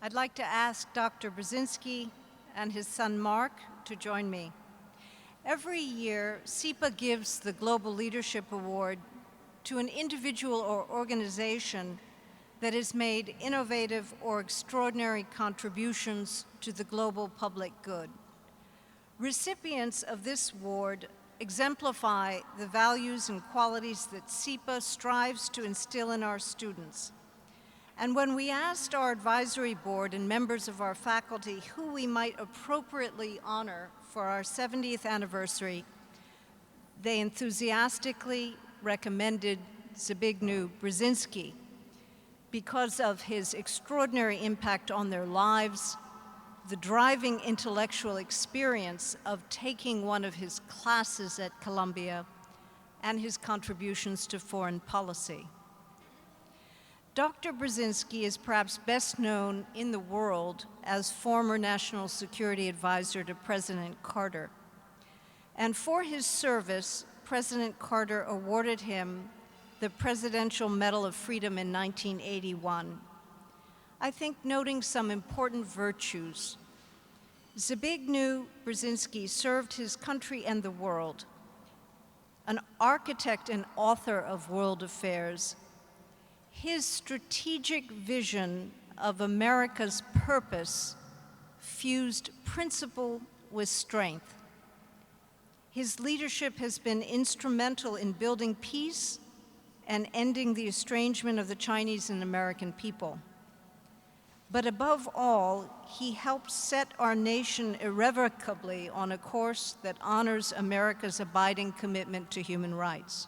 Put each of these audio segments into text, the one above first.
I'd like to ask Dr. Brzezinski and his son Mark to join me. Every year, SIPA gives the Global Leadership Award to an individual or organization that has made innovative or extraordinary contributions to the global public good. Recipients of this award exemplify the values and qualities that SIPA strives to instill in our students. And when we asked our advisory board and members of our faculty who we might appropriately honor for our 70th anniversary, they enthusiastically recommended Zbigniew Brzezinski because of his extraordinary impact on their lives, the driving intellectual experience of taking one of his classes at Columbia, and his contributions to foreign policy. Dr. Brzezinski is perhaps best known in the world as former National Security Advisor to President Carter. And for his service, President Carter awarded him the Presidential Medal of Freedom in 1981. I think noting some important virtues. Zbigniew Brzezinski served his country and the world. An architect and author of world affairs, his strategic vision of America's purpose fused principle with strength. His leadership has been instrumental in building peace and ending the estrangement of the Chinese and American people. But above all, he helped set our nation irrevocably on a course that honors America's abiding commitment to human rights.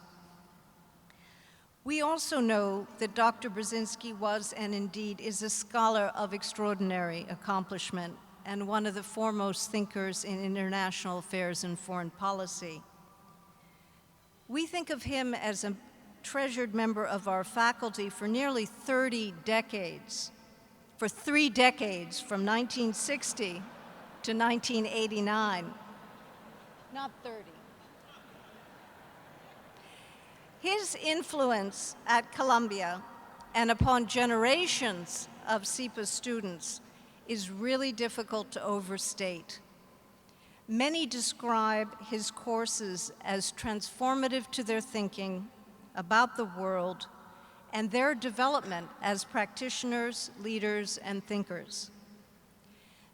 We also know that Dr. Brzezinski was, and indeed is, a scholar of extraordinary accomplishment and one of the foremost thinkers in international affairs and foreign policy. We think of him as a treasured member of our faculty for nearly 30 decades, for 3 decades, from 1960 to 1989, not 30. His influence at Columbia and upon generations of SIPA students is really difficult to overstate. Many describe his courses as transformative to their thinking about the world and their development as practitioners, leaders, and thinkers.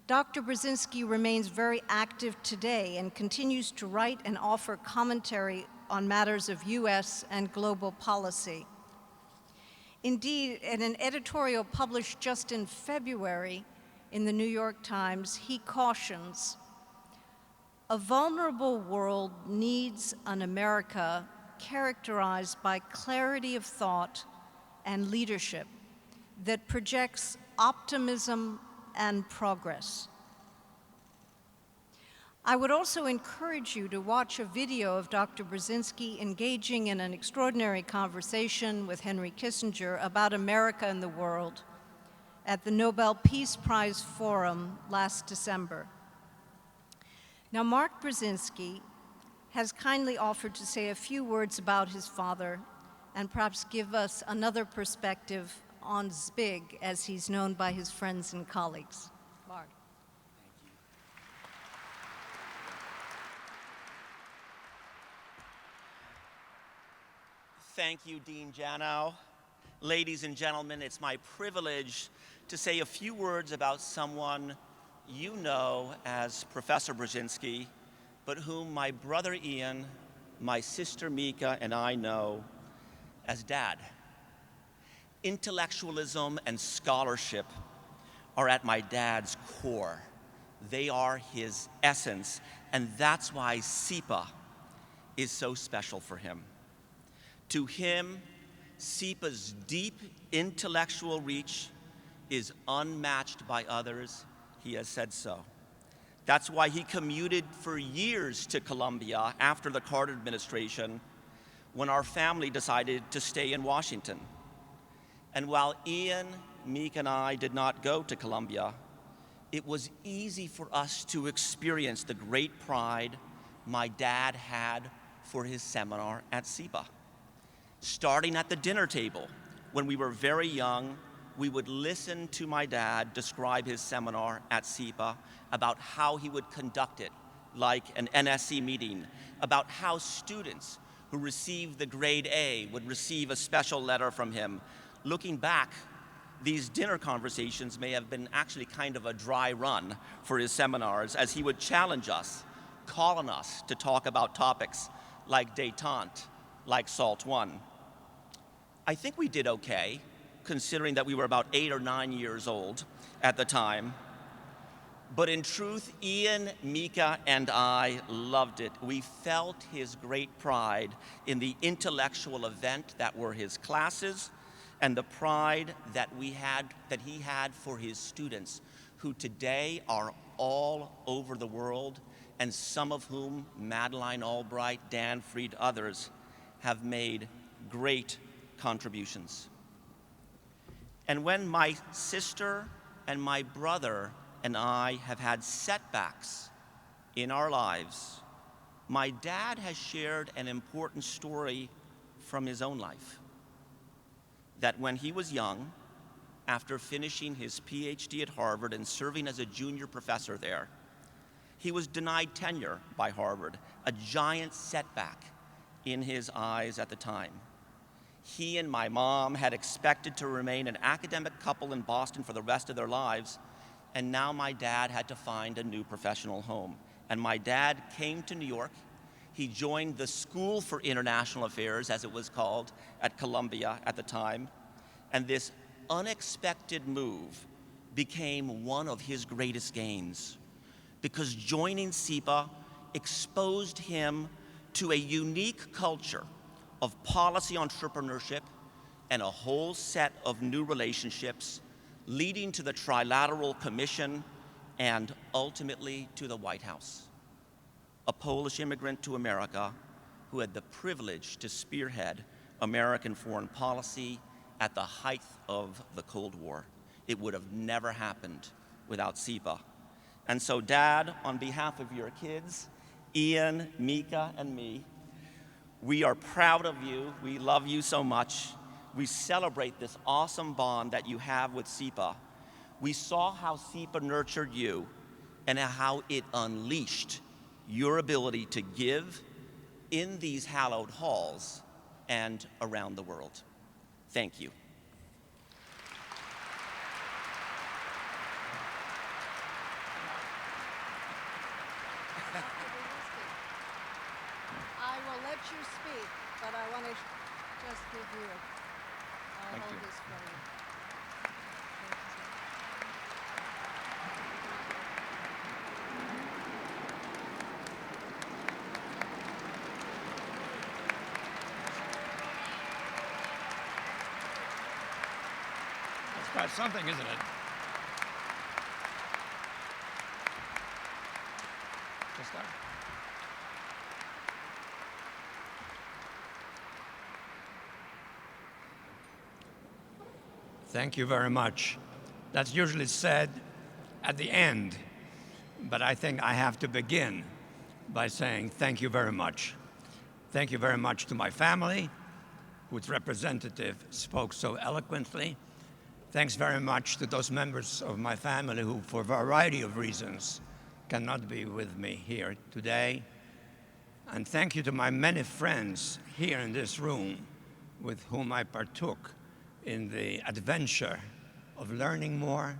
Dr. Brzezinski remains very active today and continues to write and offer commentary on matters of US and global policy. Indeed, in an editorial published just in February in the New York Times, he cautions, "A vulnerable world needs an America characterized by clarity of thought and leadership that projects optimism and progress." I would also encourage you to watch a video of Dr. Brzezinski engaging in an extraordinary conversation with Henry Kissinger about America and the world at the Nobel Peace Prize Forum last December. Now, Mark Brzezinski has kindly offered to say a few words about his father and perhaps give us another perspective on Zbig, as he's known by his friends and colleagues. Mark. Thank you, Dean Janow. Ladies and gentlemen, it's my privilege to say a few words about someone you know as Professor Brzezinski, but whom my brother Ian, my sister Mika, and I know as Dad. Intellectualism and scholarship are at my dad's core. They are his essence, and that's why SIPA is so special for him. To him, SIPA's deep intellectual reach is unmatched by others. He has said so. That's why he commuted for years to Columbia after the Carter administration, when our family decided to stay in Washington. And while Ian, Meek, and I did not go to Columbia, it was easy for us to experience the great pride my dad had for his seminar at SIPA. Starting at the dinner table when we were very young, we would listen to my dad describe his seminar at SIPA about how he would conduct it, like an NSC meeting, about how students who received the grade A would receive a special letter from him. Looking back, these dinner conversations may have been actually kind of a dry run for his seminars, as he would challenge us, call on us to talk about topics like détente, like SALT 1. I think we did okay, considering that we were about 8 or 9 years old at the time. But in truth, Ian, Mika, and I loved it. We felt his great pride in the intellectual event that were his classes, and the pride that he had for his students, who today are all over the world, and some of whom, Madeline Albright, Dan Fried, others, have made great contributions. And when my sister and my brother and I have had setbacks in our lives, my dad has shared an important story from his own life. That when he was young, after finishing his PhD at Harvard and serving as a junior professor there, he was denied tenure by Harvard, a giant setback in his eyes at the time. He and my mom had expected to remain an academic couple in Boston for the rest of their lives, and now my dad had to find a new professional home. And my dad came to New York. He joined the School for International Affairs, as it was called, at Columbia at the time. And this unexpected move became one of his greatest gains, because joining SIPA exposed him to a unique culture of policy entrepreneurship and a whole set of new relationships, leading to the Trilateral Commission and ultimately to the White House. A Polish immigrant to America who had the privilege to spearhead American foreign policy at the height of the Cold War. It would have never happened without SIPA. And so, Dad, on behalf of your kids, Ian, Mika, and me, we are proud of you. We love you so much. We celebrate this awesome bond that you have with SIPA. We saw how SIPA nurtured you and how it unleashed your ability to give in these hallowed halls and around the world. Thank you. I will let you speak, but I want to just give you I'll hold this for you. That's quite something, isn't it? Just that. Thank you very much. That's usually said at the end, but I think I have to begin by saying thank you very much. Thank you very much to my family, whose representative spoke so eloquently. Thanks very much to those members of my family who, for a variety of reasons, cannot be with me here today. And thank you to my many friends here in this room with whom I partook in the adventure of learning more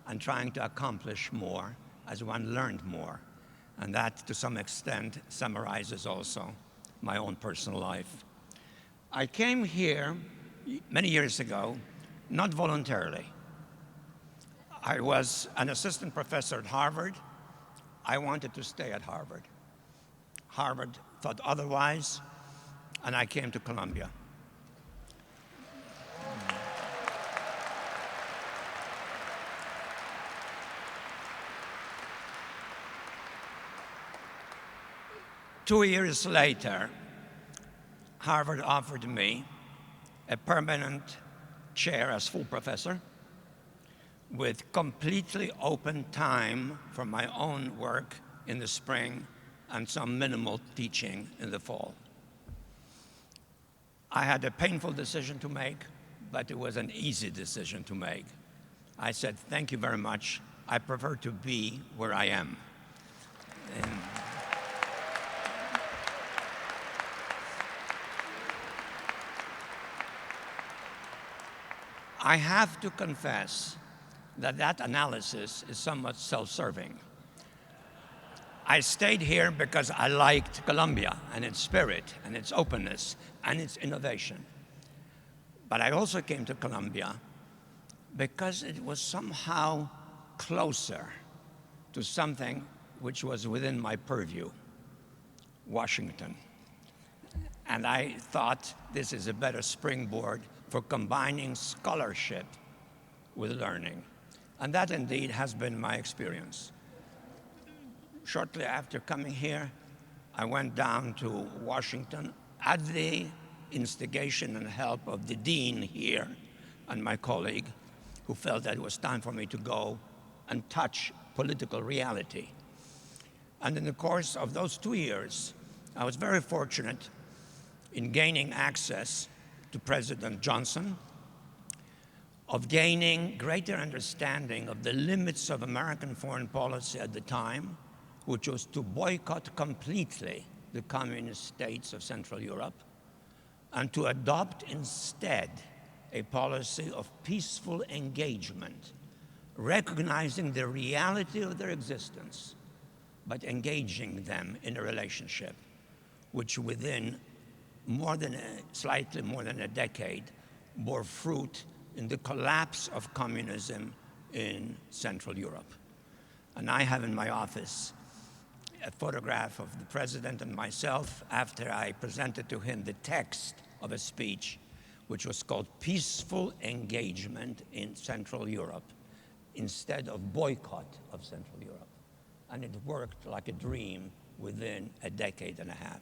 and trying to accomplish more as one learned more. And that, to some extent, summarizes also my own personal life. I came here many years ago, not voluntarily. I was an assistant professor at Harvard. I wanted to stay at Harvard. Harvard thought otherwise, and I came to Columbia. Two years later, Harvard offered me a permanent chair as full professor with completely open time for my own work in the spring and some minimal teaching in the fall. I had a painful decision to make, but it was an easy decision to make. I said, thank you very much. I prefer to be where I am. And I have to confess that that analysis is somewhat self-serving. I stayed here because I liked Colombia and its spirit and its openness and its innovation. But I also came to Colombia because it was somehow closer to something which was within my purview, Washington. And I thought this is a better springboard for combining scholarship with learning. And that indeed has been my experience. Shortly after coming here, I went down to Washington at the instigation and help of the dean here and my colleague, who felt that it was time for me to go and touch political reality. And in the course of those 2 years, I was very fortunate in gaining access to President Johnson, of gaining greater understanding of the limits of American foreign policy at the time, which was to boycott completely the communist states of Central Europe, and to adopt instead a policy of peaceful engagement, recognizing the reality of their existence, but engaging them in a relationship, which within slightly more than a decade bore fruit in the collapse of communism in Central Europe. And I have in my office a photograph of the president and myself after I presented to him the text of a speech which was called Peaceful Engagement in Central Europe instead of Boycott of Central Europe. And it worked like a dream within a decade and a half.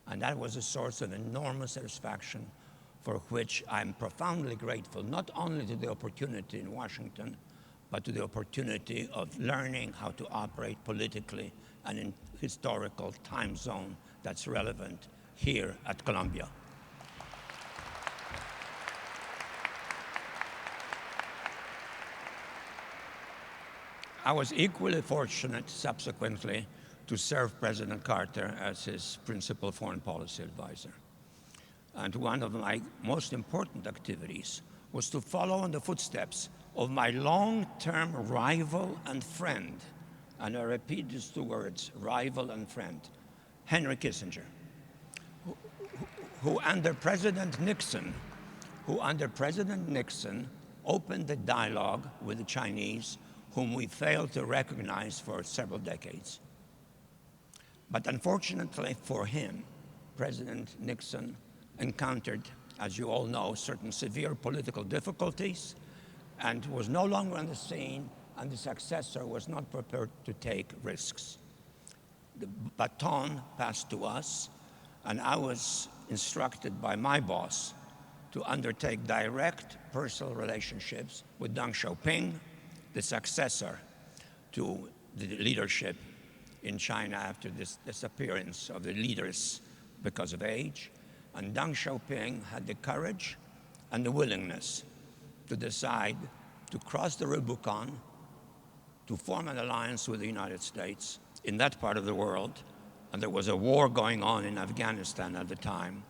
And that was a source of enormous satisfaction for which I'm profoundly grateful, not only to the opportunity in Washington, but to the opportunity of learning how to operate politically and in historical time zone that's relevant here at Columbia. I was equally fortunate subsequently to serve President Carter as his principal foreign policy advisor. And one of my most important activities was to follow in the footsteps of my long-term rival and friend, and I repeat these two words, rival and friend, Henry Kissinger, who under President Nixon opened the dialogue with the Chinese, whom we failed to recognize for several decades. But unfortunately for him, President Nixon encountered, as you all know, certain severe political difficulties and was no longer on the scene, and the successor was not prepared to take risks. The baton passed to us, and I was instructed by my boss to undertake direct personal relationships with Deng Xiaoping, the successor to the leadership in China after this disappearance of the leaders because of age. And Deng Xiaoping had the courage and the willingness to decide to cross the Rubicon, to form an alliance with the United States in that part of the world. And there was a war going on in Afghanistan at the time.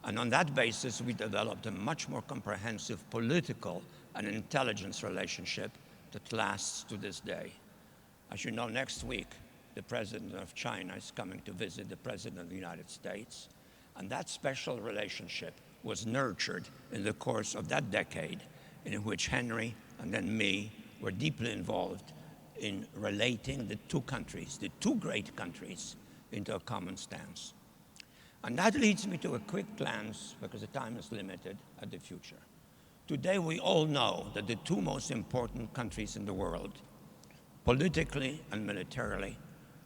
And on that basis, we developed a much more comprehensive political and intelligence relationship that lasts to this day. As you know, next week, the president of China is coming to visit the president of the United States. And that special relationship was nurtured in the course of that decade in which Henry and then me were deeply involved in relating the two countries, the two great countries, into a common stance. And that leads me to a quick glance, because the time is limited, at the future. Today, we all know that the two most important countries in the world, politically and militarily,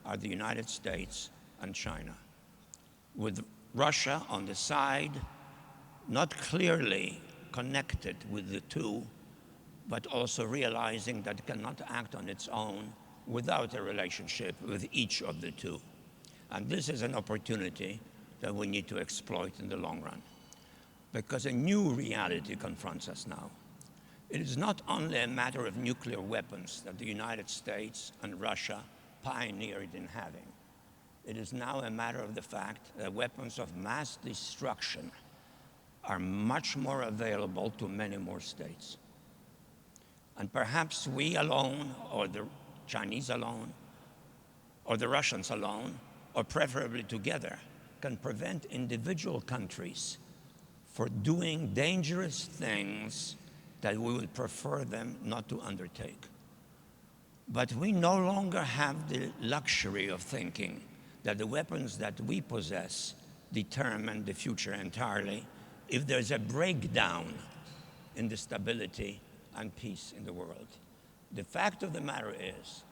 are the United States and China, with Russia on the side, not clearly connected with the two, but also realizing that it cannot act on its own without a relationship with each of the two. And this is an opportunity that we need to exploit in the long run. because a new reality confronts us now. It is not only a matter of nuclear weapons that the United States and Russia pioneered in having. It is now a matter of the fact that weapons of mass destruction are much more available to many more states. And perhaps we alone, or the Chinese alone, or the Russians alone, or preferably together, can prevent individual countries from doing dangerous things that we would prefer them not to undertake. But we no longer have the luxury of thinking that the weapons that we possess determine the future entirely if there's a breakdown in the stability and peace in the world. The fact of the matter is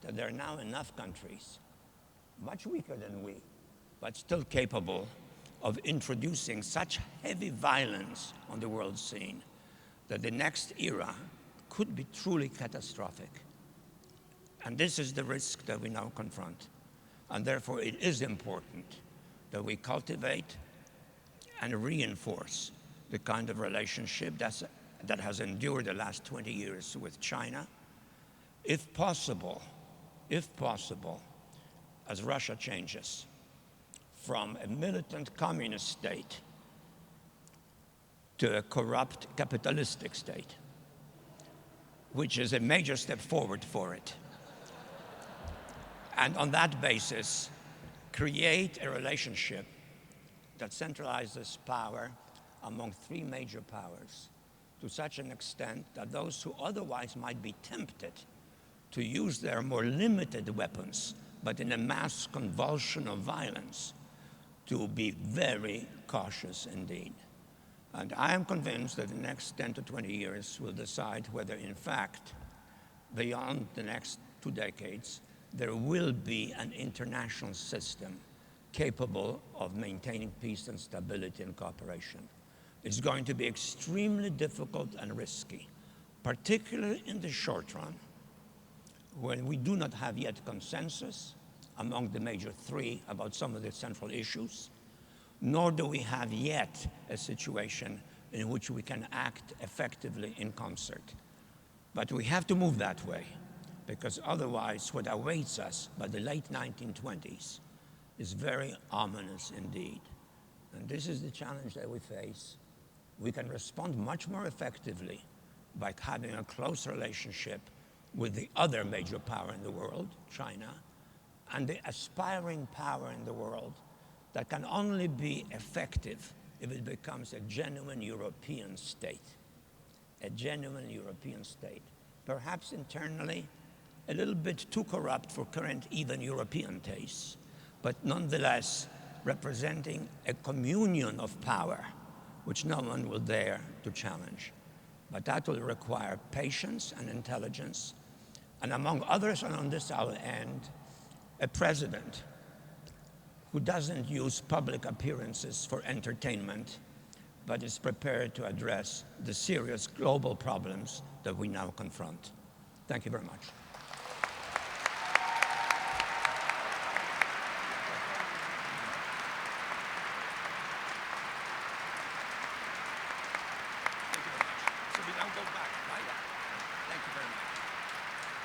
that there are now enough countries, much weaker than we, but still capable of introducing such heavy violence on the world scene that the next era could be truly catastrophic. And this is the risk that we now confront. And therefore, it is important that we cultivate and reinforce the kind of relationship that has endured the last 20 years with China. If possible, as Russia changes from a militant communist state to a corrupt capitalistic state, which is a major step forward for it. And on that basis, create a relationship that centralizes power among three major powers to such an extent that those who otherwise might be tempted to use their more limited weapons, but in a mass convulsion of violence, to be very cautious indeed. And I am convinced that the next 10 to 20 years will decide whether, in fact, beyond the next 2 decades, there will be an international system capable of maintaining peace and stability and cooperation. It's going to be extremely difficult and risky, particularly in the short run, when we do not have yet consensus among the major three about some of the central issues, nor do we have yet a situation in which we can act effectively in concert. But we have to move that way, because otherwise what awaits us by the late 1920s is very ominous indeed. And this is the challenge that we face. We can respond much more effectively by having a close relationship with the other major power in the world, China, and the aspiring power in the world that can only be effective if it becomes a genuine European state. A genuine European state. Perhaps internally a little bit too corrupt for current even European tastes, but nonetheless representing a communion of power which no one will dare to challenge. But that will require patience and intelligence, and among others, and on this I'll end, a president who doesn't use public appearances for entertainment, but is prepared to address the serious global problems that we now confront. Thank you very much. So we now go back, right? Thank you very much.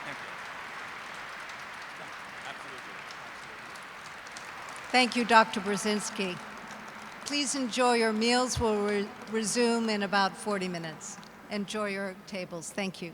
Thank you. Absolutely. Thank you, Dr. Brzezinski. Please enjoy your meals. We'll resume in about 40 minutes. Enjoy your tables. Thank you.